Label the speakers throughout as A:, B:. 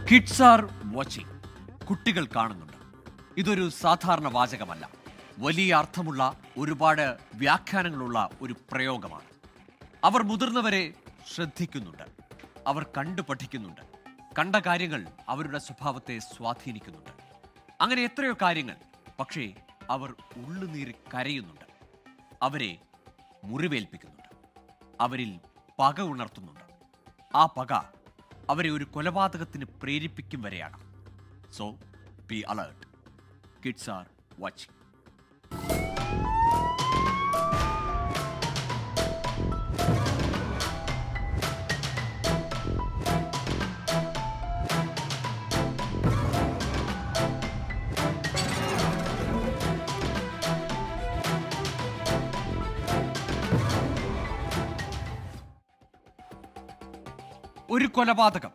A: Kids are watching. കുട്ടികൾ കാണുന്നുണ്ട്. ഇതൊരു സാധാരണ വാചകമല്ല. വലിയ അർത്ഥമുള്ള ഒരുപാട് വ്യാഖ്യാനങ്ങളുള്ള ഒരു പ്രയോഗമാണ്. അവർ മുതിർന്നവരെ ശ്രദ്ധിക്കുന്നുണ്ട്. അവർ കണ്ടു പഠിക്കുന്നുണ്ട്. കണ്ട കാര്യങ്ങൾ അവരുടെ സ്വഭാവത്തെ സ്വാധീനിക്കുന്നുണ്ട്. അങ്ങനെ എത്രയോ കാര്യങ്ങൾ. പക്ഷേ അവർ ഉള്ളുനീറി കരയുന്നുണ്ട്. അവരെ മുറിവേൽപ്പിക്കുന്നുണ്ട്. അവരിൽ പക ഉണർത്തുന്നുണ്ട്. ആ പക അവരെ ഒരു കൊലപാതകത്തിന് പ്രേരിപ്പിക്കും വരെയാണ്. So B alert. Kids are watching. ഒരു കൊലപാതകം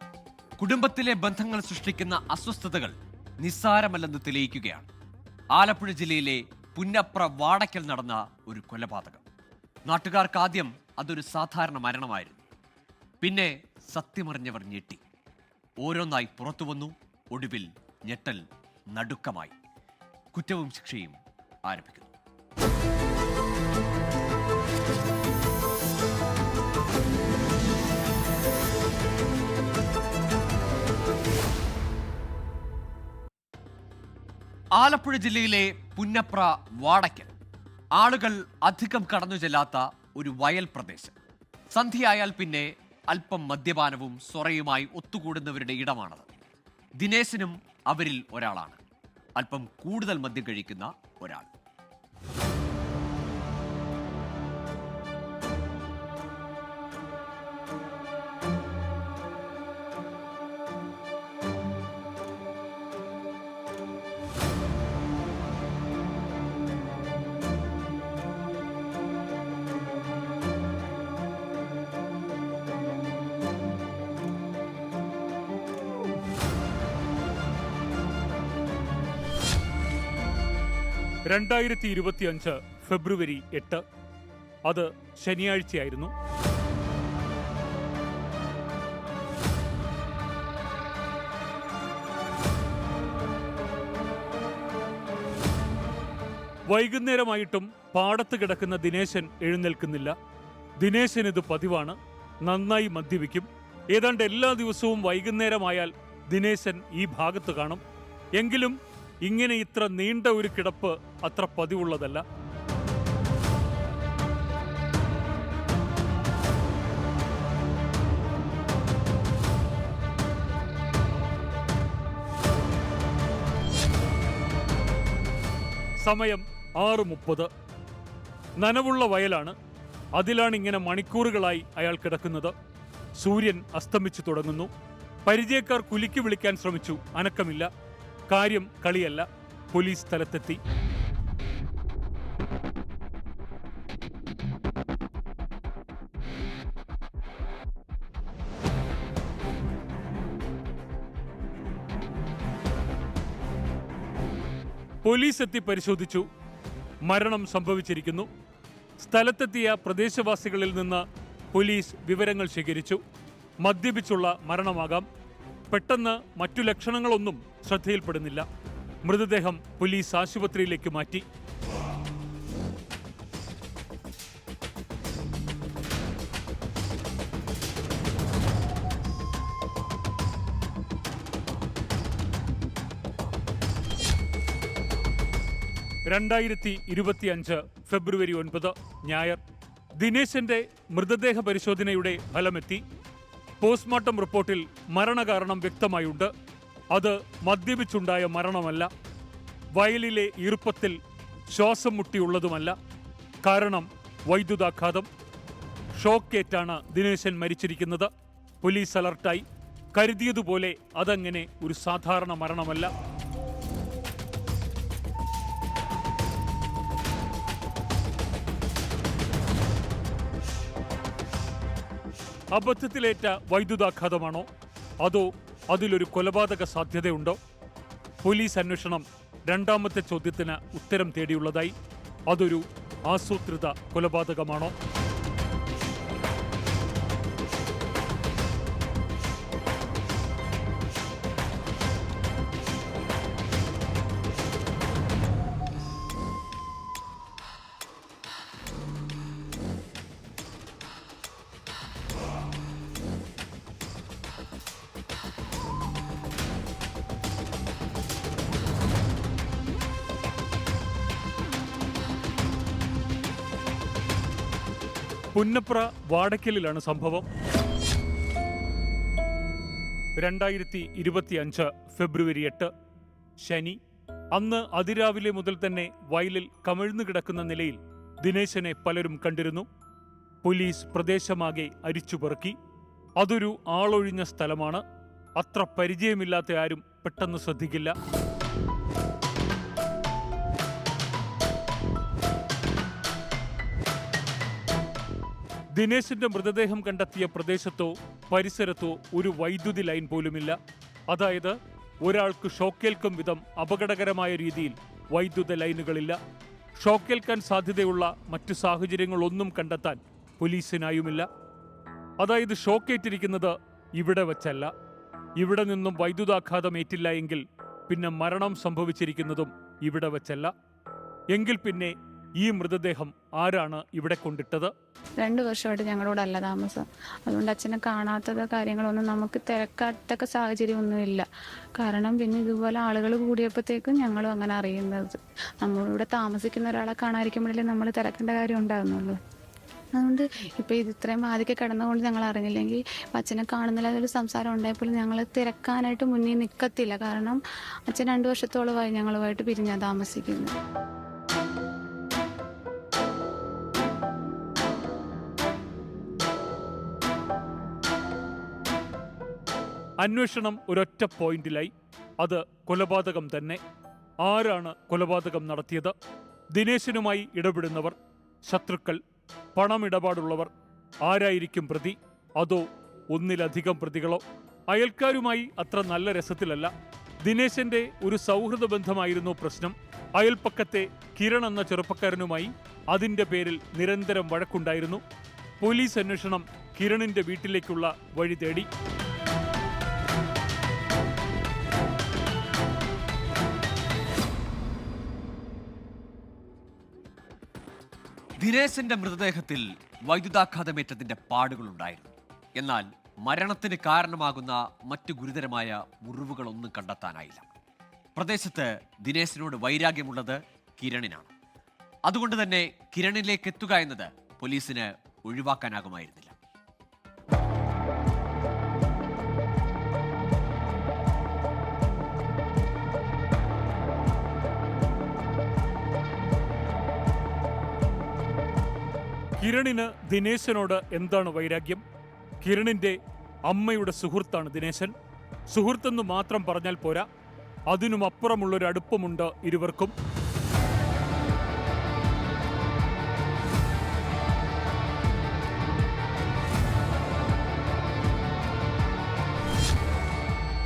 A: കുടുംബത്തിലെ ബന്ധങ്ങൾ സൃഷ്ടിക്കുന്ന അസ്വസ്ഥതകൾ നിസ്സാരമല്ലെന്ന് തെളിയിക്കുകയാണ്. ആലപ്പുഴ ജില്ലയിലെ പുന്നപ്ര വാടയ്ക്കൽ നടന്ന ഒരു കൊലപാതകം. നാട്ടുകാർക്ക് ആദ്യം അതൊരു സാധാരണ മരണമായിരുന്നു. പിന്നെ സത്യമറിഞ്ഞവർ ഞെട്ടി. ഓരോന്നായി പുറത്തു വന്നു. ഒടുവിൽ ഞെട്ടൽ നടുക്കമായി. കുറ്റവും ശിക്ഷയും ആരംഭിക്കുന്നു. ആലപ്പുഴ ജില്ലയിലെ പുന്നപ്ര വാടയ്ക്കൽ ആളുകൾ അധികം കടന്നു ചെല്ലാത്ത ഒരു വയൽ പ്രദേശം. സന്ധ്യയായാൽ പിന്നെ അല്പം മദ്യപാനവും സൊറയുമായി ഒത്തുകൂടുന്നവരുടെ ഇടമാണത്. ദിനേശനും അവരിൽ ഒരാളാണ്. അല്പം കൂടുതൽ മദ്യം കഴിക്കുന്ന ഒരാൾ.
B: ഫെബ്രുവരി 8 അത് ശനിയാഴ്ചയായിരുന്നു. വൈകുന്നേരമായിട്ടും പാടത്ത് കിടക്കുന്ന ദിനേശൻ എഴുന്നേൽക്കുന്നില്ല. ദിനേശൻ ഇത് പതിവാണ്. നന്നായി മദ്യപിക്കും. ഏതാണ്ട് എല്ലാ ദിവസവും വൈകുന്നേരമായാൽ ദിനേശൻ ഈ ഭാഗത്ത് കാണും. എങ്കിലും ഇങ്ങനെ ഇത്ര നീണ്ട ഒരു കിടപ്പ് അത്ര പതിവുള്ളതല്ല. സമയം 6:30. നനവുള്ള വയലാണ്. അതിലാണ് ഇങ്ങനെ മണിക്കൂറുകളായി അയാൾ കിടക്കുന്നത്. സൂര്യൻ അസ്തമിച്ചു തുടങ്ങുന്നു. പരിചയക്കാർ കുലുക്കി വിളിക്കാൻ ശ്രമിച്ചു. അനക്കമില്ല. കാര്യം കളിയല്ല. പോലീസ് സ്ഥലത്തെത്തി. പോലീസ് എത്തി പരിശോധിച്ചു. മരണം സംഭവിച്ചിരിക്കുന്നു. സ്ഥലത്തെത്തിയ പ്രദേശവാസികളിൽ നിന്ന് പോലീസ് വിവരങ്ങൾ ശേഖരിച്ചു. മദ്യപിച്ചുള്ള മരണമാകാം. പെട്ടെന്ന് മറ്റു ലക്ഷണങ്ങളൊന്നും ശ്രദ്ധയിൽപ്പെടുന്നില്ല. മൃതദേഹം പോലീസ് ആശുപത്രിയിലേക്ക് മാറ്റി. ഫെബ്രുവരി 9 ഞായർ. ദിനേശന്റെ മൃതദേഹ പരിശോധനയുടെ ഫലമെത്തി. പോസ്റ്റ്മോർട്ടം റിപ്പോർട്ടിൽ മരണകാരണം വ്യക്തമായുണ്ട്. അത് മദ്യപിച്ചുണ്ടായ മരണമല്ല. വയലിലെ ഈർപ്പത്തിൽ ശ്വാസം മുട്ടിയുള്ളതുമല്ല. കാരണം വൈദ്യുതാഘാതം. ഷോക്കേറ്റാണ് ദിനേശൻ മരിച്ചിരിക്കുന്നത്. പോലീസ് അലർട്ടായി. കരുതിയതുപോലെ അതങ്ങനെ ഒരു സാധാരണ മരണമല്ല. അബദ്ധത്തിലേറ്റ വൈദ്യുതാഘാതമാണോ അതോ അതിലൊരു കൊലപാതക സാധ്യതയുണ്ടോ? പോലീസ് അന്വേഷണം രണ്ടാമത്തെ ചോദ്യത്തിന് ഉത്തരം തേടിയുള്ളതായി. അതൊരു ആസൂത്രിത കൊലപാതകമാണോ? പുന്നപ്ര വാടക്കലിലാണ് സംഭവം. 2025 ഫെബ്രുവരി 8 ശനി. അന്ന് അതിരാവിലെ മുതൽ തന്നെ വയലിൽ കമിഴ്ന്നു കിടക്കുന്ന നിലയിൽ ദിനേശനെ പലരും കണ്ടിരുന്നു. പോലീസ് പ്രദേശമാകെ അരിച്ചുപെറുക്കി. അതൊരു ആളൊഴിഞ്ഞ സ്ഥലമാണ്. അത്ര പരിചയമില്ലാത്ത ആരും പെട്ടെന്ന് ശ്രദ്ധിക്കില്ല. ദിനേശിന്റെ മൃതദേഹം കണ്ടെത്തിയ പ്രദേശത്തോ പരിസരത്തോ ഒരു വൈദ്യുതി ലൈൻ പോലുമില്ല. അതായത് ഒരാൾക്ക് ഷോക്കേൽക്കും വിധം അപകടകരമായ രീതിയിൽ വൈദ്യുത ലൈനുകളില്ല. ഷോക്കേൽക്കാൻ സാധ്യതയുള്ള മറ്റു സാഹചര്യങ്ങളൊന്നും കണ്ടെത്താൻ പോലീസിനായുമില്ല. അതായത് ഷോക്കേറ്റിരിക്കുന്നത് ഇവിടെ വച്ചല്ല. ഇവിടെ നിന്നും വൈദ്യുതാഘാതം ഏറ്റില്ല എങ്കിൽ പിന്നെ മരണം സംഭവിച്ചിരിക്കുന്നതും ഇവിടെ വച്ചല്ല. എങ്കിൽ പിന്നെ ഈ മൃതദേഹം ആരാണ് ഇവിടെ കൊണ്ടിട്ടത്?
C: 2 വർഷമായിട്ട് ഞങ്ങളോടല്ല താമസം. അതുകൊണ്ട് അച്ഛനെ കാണാത്തത് കാര്യങ്ങളൊന്നും നമുക്ക് തിരക്കാത്തക്ക സാഹചര്യമൊന്നുമില്ല. കാരണം പിന്നെ ഇതുപോലെ ആളുകൾ കൂടിയപ്പോഴത്തേക്കും ഞങ്ങളും അങ്ങനെ അറിയുന്നത്. നമ്മളിവിടെ താമസിക്കുന്ന ഒരാളെ കാണാതിരിക്കുമ്പോഴല്ലേ നമ്മൾ തിരക്കേണ്ട കാര്യം ഉണ്ടാകുന്നുള്ളൂ. അതുകൊണ്ട് ഇപ്പോൾ ഇത് ഇത്രയും ആദ്യമൊക്കെ കിടന്നുകൊണ്ട് ഞങ്ങൾ അറിഞ്ഞില്ലെങ്കിൽ അച്ഛനെ കാണുന്നില്ല അതൊരു സംസാരം ഉണ്ടായപ്പോഴും ഞങ്ങൾ തിരക്കാനായിട്ട് മുന്നിൽ നിൽക്കത്തില്ല. കാരണം അച്ഛൻ 2 വർഷത്തോളമായി ഞങ്ങളുമായിട്ട് പിരിഞ്ഞാൽ താമസിക്കുന്നത്.
B: അന്വേഷണം ഒരൊറ്റ പോയിന്റിലായി. അത് കൊലപാതകം തന്നെ. ആരാണ് കൊലപാതകം നടത്തിയത്? ദിനേശനുമായി ഇടപെടുന്നവർ, ശത്രുക്കൾ, പണമിടപാടുള്ളവർ? ആരായിരിക്കും പ്രതി? അതോ ഒന്നിലധികം പ്രതികളോ? അയൽക്കാരുമായി അത്ര നല്ല രസത്തിലല്ല. ദിനേശന്റെ ഒരു സൗഹൃദ ബന്ധമായിരുന്നു പ്രശ്നം. അയൽപ്പക്കത്തെ കിരൺ എന്ന ചെറുപ്പക്കാരനുമായി അതിന്റെ പേരിൽ നിരന്തരം വഴക്കുണ്ടായിരുന്നു. പോലീസ് അന്വേഷണം കിരണിന്റെ വീട്ടിലേക്കുള്ള വഴി തേടി.
A: ദിനേശന്റെ മൃതദേഹത്തിൽ വൈദ്യുതാഘാതമേറ്റതിന്റെ പാടുകളുണ്ടായിരുന്നു. എന്നാൽ മരണത്തിന് കാരണമാകുന്ന മറ്റു ഗുരുതരമായ മുറിവുകളൊന്നും കണ്ടെത്താനായില്ല. പ്രദേശത്ത് ദിനേശനോട് വൈരാഗ്യമുള്ളത് കിരണിനാണ്. അതുകൊണ്ട് തന്നെ കിരണിലേക്ക് എത്തുക എന്നത് പോലീസിന് ഒഴിവാക്കാനാകുമായിരുന്നില്ല.
B: കിരണിന് ദിനേശനോട് എന്താണ് വൈരാഗ്യം? കിരണിന്റെ അമ്മയുടെ സുഹൃത്താണ് ദിനേശൻ. സുഹൃത്തെന്ന് മാത്രം പറഞ്ഞാൽ പോരാ, അതിനുമപ്പുറമുള്ളൊരു അടുപ്പമുണ്ട് ഇരുവർക്കും.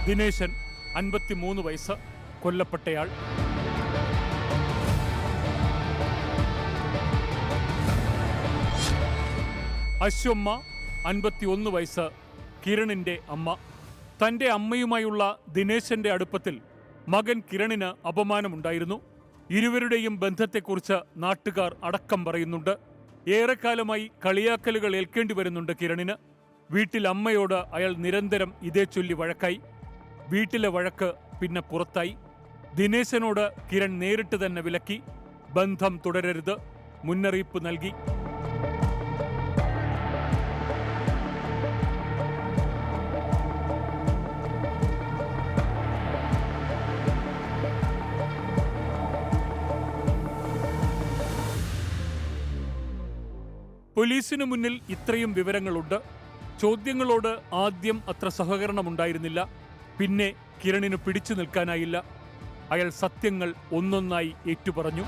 B: ദിനേശൻ 53 വയസ്സ്, കൊല്ലപ്പെട്ടയാൾ. അശ്വമ്മ 51 വയസ്സ്, കിരണിന്റെ അമ്മ. തന്റെ അമ്മയുമായുള്ള ദിനേശന്റെ അടുപ്പത്തിൽ മകൻ കിരണിന് അപമാനമുണ്ടായിരുന്നു. ഇരുവരുടെയും ബന്ധത്തെക്കുറിച്ച് നാട്ടുകാർ അടക്കം പറയുന്നുണ്ട്. ഏറെക്കാലമായി കളിയാക്കലുകൾ ഏൽക്കേണ്ടി വരുന്നുണ്ട് കിരണിന്. വീട്ടിൽ അമ്മയോട് അയാൾ നിരന്തരം ഇതേ ചൊല്ലി വഴക്കായി. വീട്ടിലെ വഴക്ക് പിന്നെ പുറത്തായി. ദിനേശനോട് കിരൺ നേരിട്ട് തന്നെ വിലക്കി. ബന്ധം തുടരരുത്, മുന്നറിയിപ്പ് നൽകി. പോലീസിനു മുന്നിൽ ഇത്രയും വിവരങ്ങളുണ്ട്. ചോദ്യങ്ങളോട് ആദ്യം അത്ര സഹകരണമുണ്ടായിരുന്നില്ല. പിന്നെ കിരണിന് പിടിച്ചു നിൽക്കാനായില്ല. അയാൾ സത്യങ്ങൾ ഒന്നൊന്നായി ഏറ്റുപറഞ്ഞു.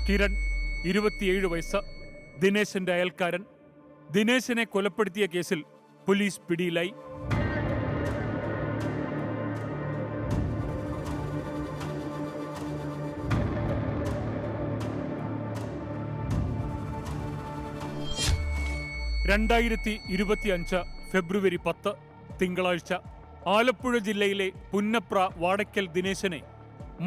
B: കിരൺ 27 വയസ്സ്, ദിനേശന്റെ അയൽക്കാരൻ. ദിനേശനെ കൊലപ്പെടുത്തിയ കേസിൽ പോലീസ് പിടിയിലായി. ഫെബ്രുവരി 10 തിങ്കളാഴ്ച ആലപ്പുഴ ജില്ലയിലെ പുന്നപ്ര വാടക്കൽ ദിനേശനെ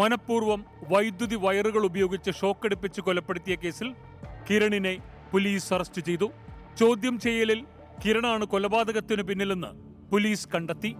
B: മനഃപൂർവ്വം വൈദ്യുതി വയറുകൾ ഉപയോഗിച്ച് ഷോക്കടിപ്പിച്ച് കൊലപ്പെടുത്തിയ കേസിൽ കിരണിനെ പോലീസ് അറസ്റ്റ് ചെയ്തു. ചോദ്യം ചെയ്യലിൽ കിരണാണ് കൊലപാതകത്തിനു പിന്നിലെന്ന് പോലീസ് കണ്ടെത്തി.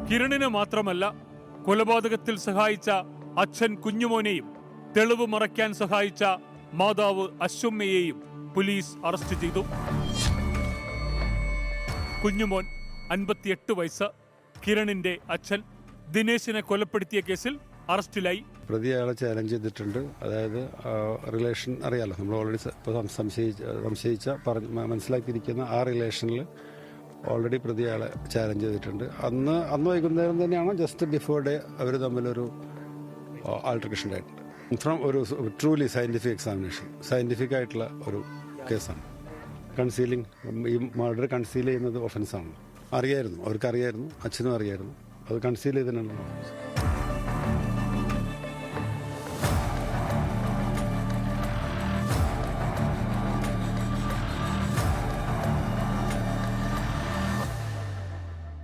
B: കിരണിനെ മാത്രമല്ല, കൊലപാതകത്തിൽ സഹായിച്ച അച്ഛൻ കുഞ്ഞുമോനെയും തെളിവ് മറയ്ക്കാൻ സഹായിച്ച മാതാവ് അശ്വമ്മയെയും പോലീസ് അറസ്റ്റ് ചെയ്തു. കുഞ്ഞുമോൻ 58 വയസ്സ്, കിരണിന്റെ അച്ഛൻ. ദിനേശിനെ കൊലപ്പെടുത്തിയ കേസിൽ അറസ്റ്റിലായി.
D: പ്രതി അയാളെ ചാലഞ്ച് ചെയ്തിട്ടുണ്ട്. അതായത് റിലേഷൻ അറിയാലോ, നമ്മൾ ഓൾറെഡി മനസ്സിലാക്കിയിരിക്കുന്ന ആ റിലേഷനിൽ ഓൾറെഡി പ്രതി അയാളെ ചാലഞ്ച് ചെയ്തിട്ടുണ്ട്. അന്ന് വൈകുന്നേരം തന്നെയാണ്, ജസ്റ്റ് ബിഫോർ ഡേ അവർ തമ്മിലൊരു ആൾട്ടർക്കേഷൻ ഉണ്ടായിട്ടുണ്ട്. ഫ്രം ഒരു ട്രൂലി സയൻറ്റിഫിക് എക്സാമിനേഷൻ, സയൻറ്റിഫിക് ആയിട്ടുള്ള ഒരു കേസാണ്. കൺസീലിംഗ്, ഈ മർഡർ കൺസീൽ ചെയ്യുന്നത് ഒഫൻസാണ്. അറിയായിരുന്നു, അവർക്കറിയായിരുന്നു, അച്ഛനും അറിയായിരുന്നു. അത് കൺസീൽ ചെയ്തതിനാണ് ഒഫൻസ്.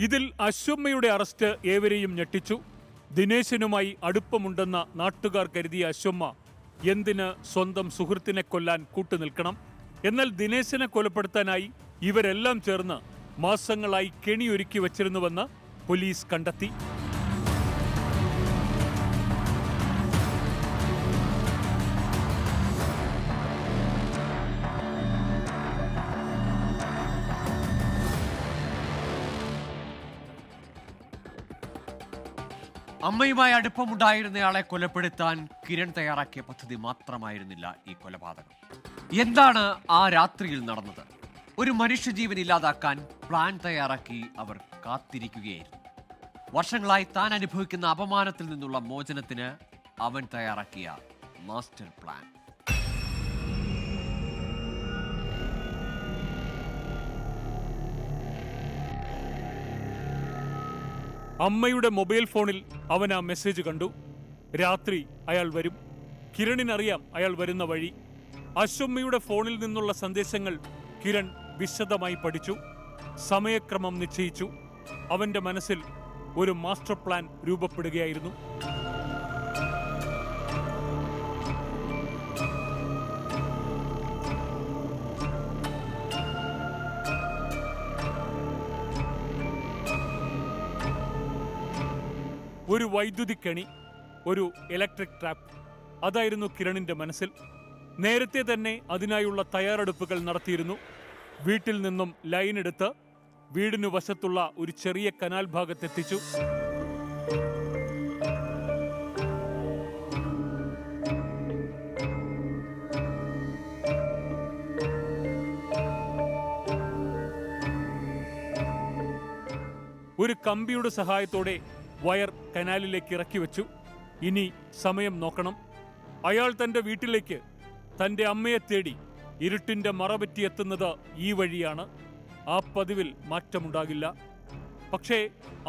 B: ഇതിൽ അശ്വമ്മയുടെ അറസ്റ്റ് ഏവരെയും ഞെട്ടിച്ചു. ദിനേശനുമായി അടുപ്പമുണ്ടെന്ന നാട്ടുകാർ കരുതിയ അശ്വമ്മ എന്തിന് സ്വന്തം സുഹൃത്തിനെ കൊല്ലാൻ കൂട്ടുനിൽക്കണം? എന്നാൽ ദിനേശനെ കൊലപ്പെടുത്താനായി ഇവരെല്ലാം ചേർന്ന് മാസങ്ങളായി കെണിയൊരുക്കി വച്ചിരുന്നുവെന്ന് പോലീസ് കണ്ടെത്തി.
A: അമ്മയുമായി അടുപ്പമുണ്ടായിരുന്നയാളെ കൊലപ്പെടുത്താൻ കിരൺ തയ്യാറാക്കിയ പദ്ധതി മാത്രമായിരുന്നില്ല ഈ കൊലപാതകം. എന്താണ് ആ രാത്രിയിൽ നടന്നത്? ഒരു മനുഷ്യജീവൻ ഇല്ലാതാക്കാൻ പ്ലാൻ തയ്യാറാക്കി അവർ കാത്തിരിക്കുകയായിരുന്നു. വർഷങ്ങളായി താൻ അനുഭവിക്കുന്ന അപമാനത്തിൽ നിന്നുള്ള മോചനത്തിന് അവൻ തയ്യാറാക്കിയ മാസ്റ്റർ പ്ലാൻ.
B: അമ്മയുടെ മൊബൈൽ ഫോണിൽ അവൻ ആ മെസ്സേജ് കണ്ടു. രാത്രി അയാൾ വരും. കിരണിനറിയാം അയാൾ വരുന്ന വഴി. അശ്വമ്മയുടെ ഫോണിൽ നിന്നുള്ള സന്ദേശങ്ങൾ കിരൺ വിശദമായി പഠിച്ചു, സമയക്രമം നിശ്ചയിച്ചു. അവന്റെ മനസ്സിൽ ഒരു മാസ്റ്റർ പ്ലാൻ രൂപപ്പെടുകയായിരുന്നു. ഒരു വൈദ്യുതി കെണി, ഒരു ഇലക്ട്രിക് ട്രാപ്പ്, അതായിരുന്നു കിരണിന്റെ മനസ്സിൽ. നേരത്തെ തന്നെ അതിനായുള്ള തയ്യാറെടുപ്പുകൾ നടത്തിയിരുന്നു. വീട്ടിൽ നിന്നും ലൈൻ എടുത്ത് വീടിനു വശത്തുള്ള ഒരു ചെറിയ കനാൽ ഭാഗത്തെത്തിച്ചു. ഒരു കമ്പിയുടെ സഹായത്തോടെ വയർ കനാലിലേക്ക് ഇറക്കി വെച്ചു. ഇനി സമയം നോക്കണം. അയാൾ തന്റെ വീട്ടിലേക്ക് തന്റെ അമ്മയെ തേടി ഇരുട്ടിന്റെ മറപറ്റിയെത്തുന്നത് ഈ വഴിയാണ്. ആ പതിവിൽ മാറ്റമുണ്ടാകില്ല. പക്ഷേ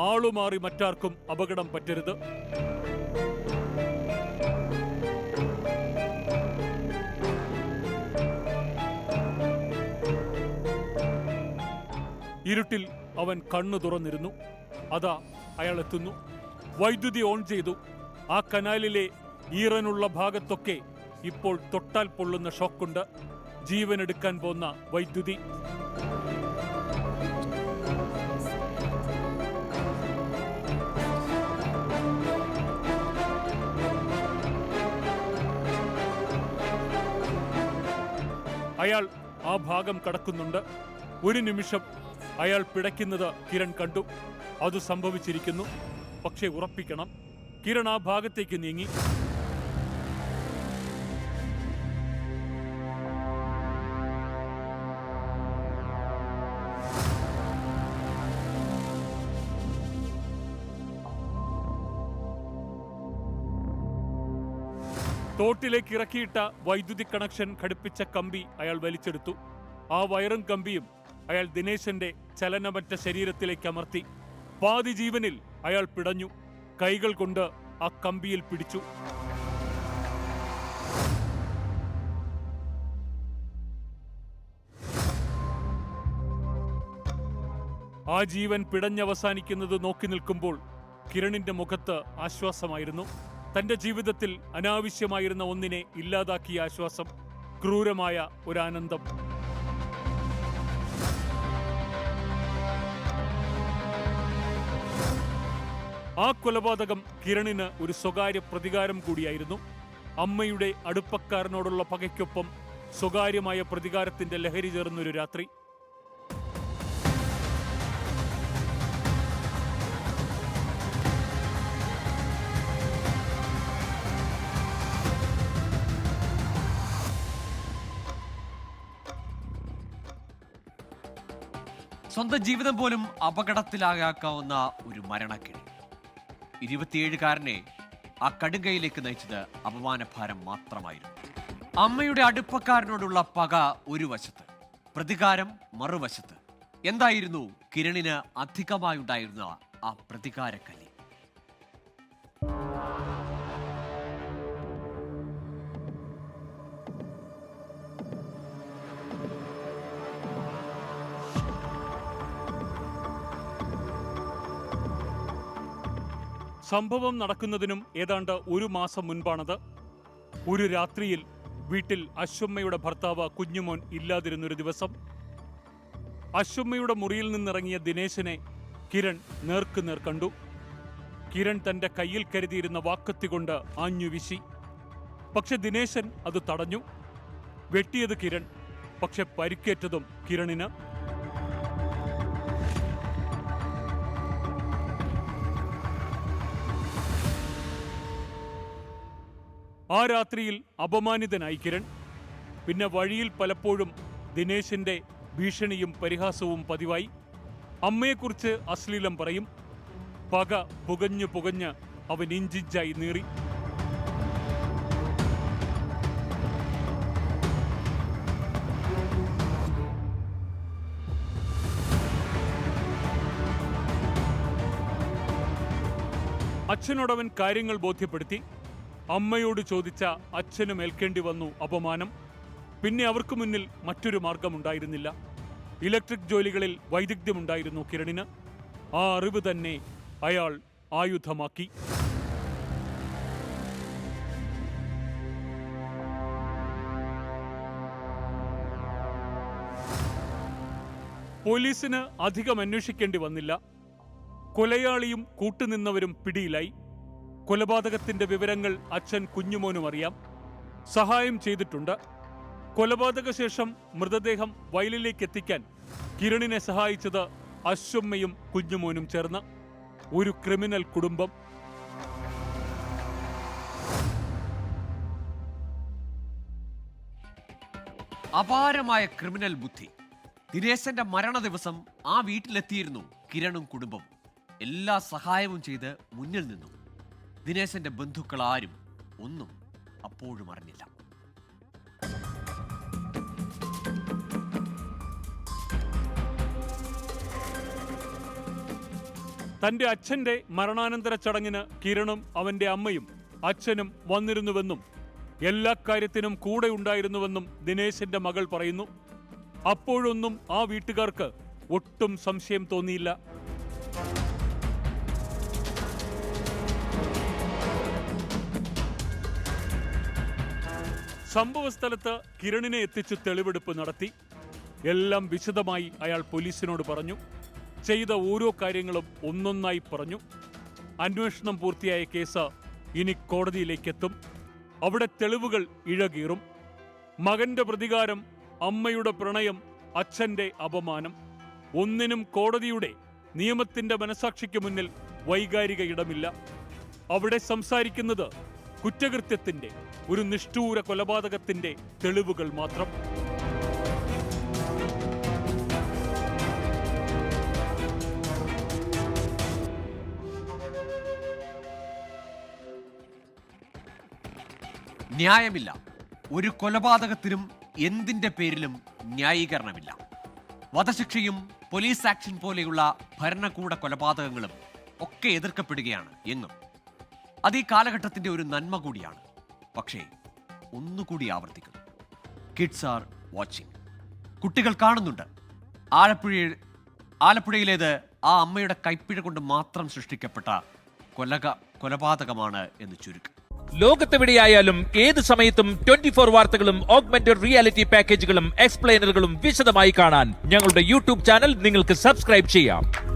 B: ആളുമാറി മറ്റാർക്കും അപകടം പറ്റരുത്. ഇരുട്ടിൽ അവൻ കണ്ണു തുറന്നിരുന്നു. അതാ അയാൾ എത്തുന്നു. വൈദ്യുതി ഓൺ ചെയ്തു. ആ കനാലിലെ ഈറനുള്ള ഭാഗത്തൊക്കെ ഇപ്പോൾ തൊട്ടാൽ പൊള്ളുന്ന ഷോക്കുണ്ട്. ജീവനെടുക്കാൻ പോന്ന വൈദ്യുതി. അയാൾ ആ ഭാഗം കടക്കുന്നുണ്ട്. ഒരു നിമിഷം അയാൾ പിടയ്ക്കുന്നത് കിരൺ കണ്ടു. അത് സംഭവിച്ചിരിക്കുന്നു. പക്ഷേ ഉറപ്പിക്കണം. കിരൺ ആ ഭാഗത്തേക്ക് നീങ്ങി. തോട്ടിലേക്ക് ഇറക്കിയിട്ട വൈദ്യുതി കണക്ഷൻ ഘടിപ്പിച്ച കമ്പി അയാൾ വലിച്ചെടുത്തു. ആ വയറും കമ്പിയും അയാൾ ദിനേശന്റെ ചലനമറ്റ ശരീരത്തിലേക്ക് അമർത്തി. പാതി ജീവനിൽ അയാൾ പിടഞ്ഞു. കൈകൾ കൊണ്ട് ആ കമ്പിയിൽ പിടിച്ചു. ആ ജീവൻ പിടഞ്ഞവസാനിക്കുന്നത് നോക്കി നിൽക്കുമ്പോൾ കിരണിന്റെ മുഖത്ത് ആശ്വാസമായിരുന്നു. തന്റെ ജീവിതത്തിൽ അനാവശ്യമായിരുന്ന ഒന്നിനെ ഇല്ലാതാക്കിയ ആശ്വാസം, ക്രൂരമായ ഒരാനന്ദം. ആ കൊലപാതകം കിരണിന് ഒരു സ്വകാര്യ പ്രതികാരം കൂടിയായിരുന്നു. അമ്മയുടെ അടുപ്പക്കാരനോടുള്ള പകയ്ക്കൊപ്പം സ്വകാര്യമായ പ്രതികാരത്തിന്റെ ലഹരി ചേർന്നൊരു രാത്രി.
A: സ്വന്തം ജീവിതം പോലും അപകടത്തിലാകാവുന്ന ഒരു മരണക്കിണി. 27-കാരനെ ആ കടുങ്കയിലേക്ക് നയിച്ചത് അപമാനഭാരം മാത്രമായിരുന്നു. അമ്മയുടെ അടുപ്പക്കാരനോടുള്ള പക ഒരു വശത്ത്, പ്രതികാരം മറുവശത്ത്. എന്തായിരുന്നു കിരണിന് അധികമായുണ്ടായിരുന്ന ആ പ്രതികാരക്കലി?
B: സംഭവം നടക്കുന്നതിനും ഏതാണ്ട് ഒരു മാസം മുൻപാണത്. ഒരു രാത്രിയിൽ വീട്ടിൽ അശ്വമ്മയുടെ ഭർത്താവ് കുഞ്ഞുമോൻ ഇല്ലാതിരുന്നൊരു ദിവസം. അശ്വമ്മയുടെ മുറിയിൽ നിന്നിറങ്ങിയ ദിനേശനെ കിരൺ നേർക്കുനേർ കണ്ടു. കിരൺ തന്റെ കയ്യിൽ കരുതിയിരുന്ന വാക്കത്തി കൊണ്ട് ആഞ്ഞു വീശി. പക്ഷെ ദിനേശൻ അത് തടഞ്ഞു. വെട്ടിയത് കിരൺ, പക്ഷെ പരിക്കേറ്റതും കിരണിന്. ആ രാത്രിയിൽ അപമാനിതനായി കിരൺ. പിന്നെ വഴിയിൽ പലപ്പോഴും ദിനേശിന്റെ ഭീഷണിയും പരിഹാസവും പതിവായി. അമ്മയെക്കുറിച്ച് അശ്ലീലം പറയും. പക പുകഞ്ഞു പുകഞ്ഞ് അവൻ ഇഞ്ചിഞ്ചായി നീറി. അച്ഛനോടവൻ കാര്യങ്ങൾ ബോധ്യപ്പെടുത്തി. അമ്മയോട് ചോദിച്ച അച്ഛനും ഏൽക്കേണ്ടി വന്നു അപമാനം. പിന്നെ അവർക്ക് മുന്നിൽ മറ്റൊരു മാർഗമുണ്ടായിരുന്നില്ല. ഇലക്ട്രിക് ജോലികളിൽ വൈദഗ്ധ്യമുണ്ടായിരുന്നു കിരണിന്. ആ അറിവ് തന്നെ അയാൾ ആയുധമാക്കി. പോലീസിന് അധികം അന്വേഷിക്കേണ്ടി വന്നില്ല. കൊലയാളിയും കൂട്ടുനിന്നവരും പിടിയിലായി. കൊലപാതകത്തിന്റെ വിവരങ്ങൾ അച്ഛൻ കുഞ്ഞുമോനും അറിയാം. സഹായം ചെയ്തിട്ടുണ്ട്. കൊലപാതക ശേഷം മൃതദേഹം വയലിലേക്ക് എത്തിക്കാൻ കിരണിനെ സഹായിച്ചത് അശ്വമ്മയും കുഞ്ഞുമോനും ചേർന്ന്. ഒരു ക്രിമിനൽ കുടുംബം.
A: അപാരമായ ക്രിമിനൽ ബുദ്ധി. ദിനേശന്റെ മരണ ദിവസം ആ വീട്ടിലെത്തിയിരുന്നു കിരണും കുടുംബവും. എല്ലാ സഹായവും ചെയ്ത് മുന്നിൽ നിന്നു. ദിനേശന്റെ ബന്ധുക്കൾ ആരും ഒന്നും അപ്പോഴും അറിഞ്ഞില്ല.
B: തന്റെ അച്ഛന്റെ മരണാനന്തര ചടങ്ങിന് കിരണും അവന്റെ അമ്മയും അച്ഛനും വന്നിരുന്നുവെന്നും എല്ലാ കാര്യത്തിനും കൂടെ ഉണ്ടായിരുന്നുവെന്നും ദിനേശന്റെ മകൾ പറയുന്നു. അപ്പോഴൊന്നും ആ വീട്ടുകാർക്ക് ഒട്ടും സംശയം തോന്നിയില്ല. സംഭവസ്ഥലത്ത് കിരണിനെ എത്തിച്ച് തെളിവെടുപ്പ് നടത്തി. എല്ലാം വിശദമായി അയാൾ പോലീസിനോട് പറഞ്ഞു. ചെയ്ത ഓരോ കാര്യങ്ങളും ഒന്നൊന്നായി പറഞ്ഞു. അന്വേഷണം പൂർത്തിയായ കേസ് ഇനി കോടതിയിലേക്കെത്തും. അവിടെ തെളിവുകൾ ഇഴകീറും. മകന്റെ പ്രതികാരം, അമ്മയുടെ പ്രണയം, അച്ഛന്റെ അപമാനം. ഒന്നിനും കോടതിയുടെ നിയമത്തിന്റെ മനസാക്ഷിക്ക് മുന്നിൽ വൈകാരിക ഇടമില്ല. അവിടെ സംസാരിക്കുന്നത് കുറ്റകൃത്യത്തിന്റെ, ഒരു നിഷ്ഠൂര കൊലപാതകത്തിന്റെ തെളിവുകൾ മാത്രം.
A: ന്യായമില്ല. ഒരു കൊലപാതകത്തിനും എന്തിന്റെ പേരിലും ന്യായീകരണമില്ല. വധശിക്ഷയും പോലീസ് ആക്ഷൻ പോലെയുള്ള ഭരണകൂട കൊലപാതകങ്ങളും ഒക്കെ എതിർക്കപ്പെടുകയാണ് എന്നും. അത് ഈ കാലഘട്ടത്തിന്റെ ഒരു നന്മ കൂടിയാണ്. പക്ഷേ ഒന്നുകൂടി ആവർത്തിക്കുന്നു, കിഡ്സ് ആർ വാച്ചിങ്. കുട്ടികൾ കാണുന്നുണ്ട്. ആലപ്പുഴയിലേത് ആ അമ്മയുടെ കൈപ്പിഴ കൊണ്ട് മാത്രം സൃഷ്ടിക്കപ്പെട്ട കൊലപാതകമാണ് എന്ന് ചുരുക്കം.
E: ലോകത്തെവിടെയായാലും ഏത് സമയത്തും 24 വാർത്തകളും ഓഗ്മെന്റഡ് റിയാലിറ്റി പാക്കേജുകളും എക്സ്പ്ലെയിനറുകളും വിശദമായി കാണാൻ ഞങ്ങളുടെ യൂട്യൂബ് ചാനൽ നിങ്ങൾക്ക് സബ്സ്ക്രൈബ് ചെയ്യാം.